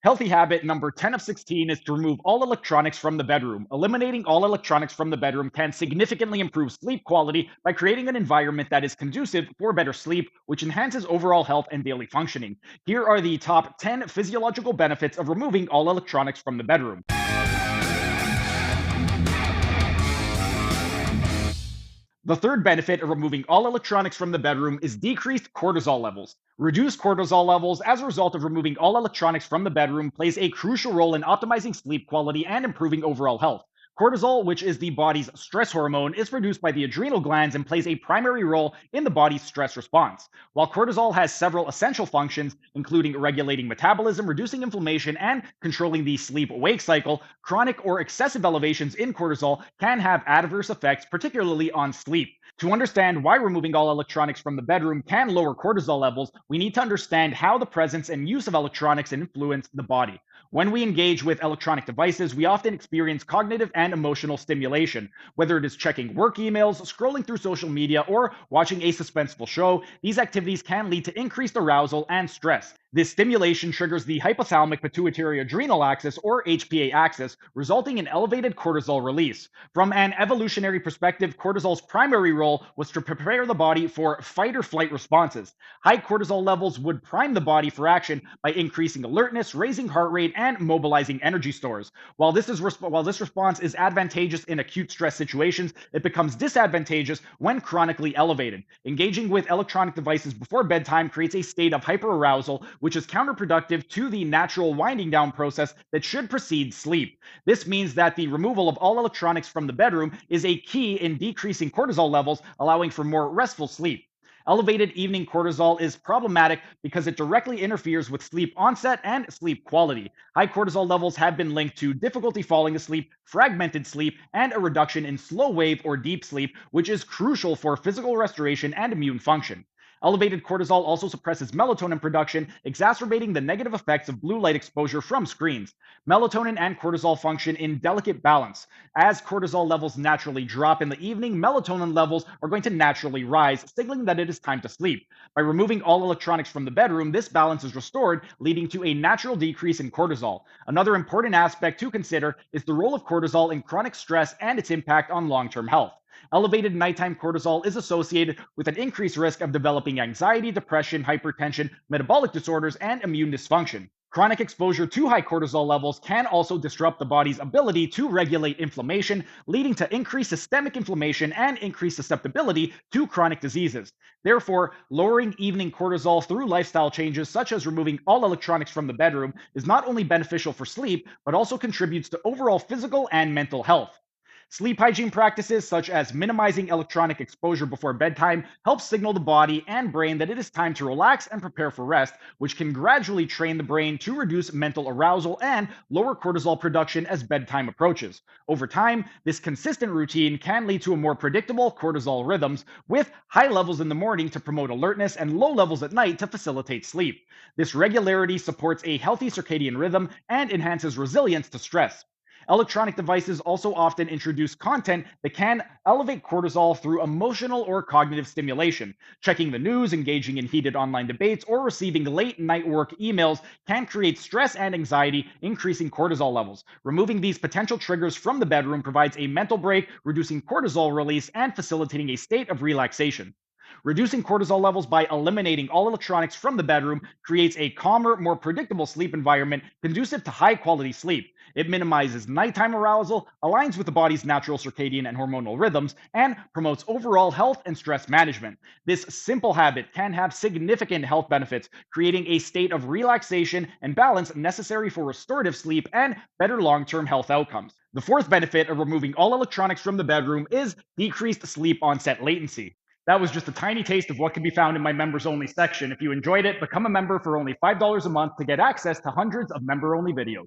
Healthy habit number 10 of 16 is to remove all electronics from the bedroom. Eliminating all electronics from the bedroom can significantly improve sleep quality by creating an environment that is conducive for better sleep, which enhances overall health and daily functioning. Here are the top 10 physiological benefits of removing all electronics from the bedroom. The third benefit of removing all electronics from the bedroom is decreased cortisol levels. Reduced cortisol levels as a result of removing all electronics from the bedroom plays a crucial role in optimizing sleep quality and improving overall health. Cortisol, which is the body's stress hormone, is produced by the adrenal glands and plays a primary role in the body's stress response. While cortisol has several essential functions, including regulating metabolism, reducing inflammation, and controlling the sleep wake cycle, chronic or excessive elevations in cortisol can have adverse effects, particularly on sleep. To understand why removing all electronics from the bedroom can lower cortisol levels, we need to understand how the presence and use of electronics influence the body. When we engage with electronic devices, we often experience cognitive and emotional stimulation. Whether it is checking work emails, scrolling through social media, or watching a suspenseful show, these activities can lead to increased arousal and stress. This stimulation triggers the hypothalamic pituitary adrenal axis, or HPA axis, resulting in elevated cortisol release. From an evolutionary perspective, cortisol's primary role was to prepare the body for fight or flight responses. High cortisol levels would prime the body for action by increasing alertness, raising heart rate, and mobilizing energy stores. While this response is advantageous in acute stress situations, it becomes disadvantageous when chronically elevated. Engaging with electronic devices before bedtime creates a state of hyperarousal, which is counterproductive to the natural winding down process that should precede sleep. This means that the removal of all electronics from the bedroom is a key in decreasing cortisol levels, allowing for more restful sleep. Elevated evening cortisol is problematic because it directly interferes with sleep onset and sleep quality. High cortisol levels have been linked to difficulty falling asleep, fragmented sleep, and a reduction in slow wave or deep sleep, which is crucial for physical restoration and immune function. Elevated cortisol also suppresses melatonin production, exacerbating the negative effects of blue light exposure from screens. Melatonin and cortisol function in delicate balance. As cortisol levels naturally drop in the evening, melatonin levels are going to naturally rise, signaling that it is time to sleep. By removing all electronics from the bedroom, this balance is restored, leading to a natural decrease in cortisol. Another important aspect to consider is the role of cortisol in chronic stress and its impact on long term health. Elevated nighttime cortisol is associated with an increased risk of developing anxiety, depression, hypertension, metabolic disorders, and immune dysfunction. Chronic exposure to high cortisol levels can also disrupt the body's ability to regulate inflammation, leading to increased systemic inflammation and increased susceptibility to chronic diseases. Therefore, lowering evening cortisol through lifestyle changes, such as removing all electronics from the bedroom, is not only beneficial for sleep, but also contributes to overall physical and mental health. Sleep hygiene practices, such as minimizing electronic exposure before bedtime, help signal the body and brain that it is time to relax and prepare for rest, which can gradually train the brain to reduce mental arousal and lower cortisol production as bedtime approaches. Over time, this consistent routine can lead to a more predictable cortisol rhythms, with high levels in the morning to promote alertness and low levels at night to facilitate sleep. This regularity supports a healthy circadian rhythm and enhances resilience to stress. Electronic devices also often introduce content that can elevate cortisol through emotional or cognitive stimulation. Checking the news, engaging in heated online debates, or receiving late night work emails can create stress and anxiety, increasing cortisol levels. Removing these potential triggers from the bedroom provides a mental break, reducing cortisol release and facilitating a state of relaxation. Reducing cortisol levels by eliminating all electronics from the bedroom creates a calmer, more predictable sleep environment conducive to high quality sleep. It minimizes nighttime arousal, aligns with the body's natural circadian and hormonal rhythms, and promotes overall health and stress management. This simple habit can have significant health benefits, creating a state of relaxation and balance necessary for restorative sleep and better long term health outcomes. The fourth benefit of removing all electronics from the bedroom is decreased sleep onset latency. That was just a tiny taste of what can be found in my members only section. If you enjoyed it, become a member for only $5 a month to get access to hundreds of member only videos.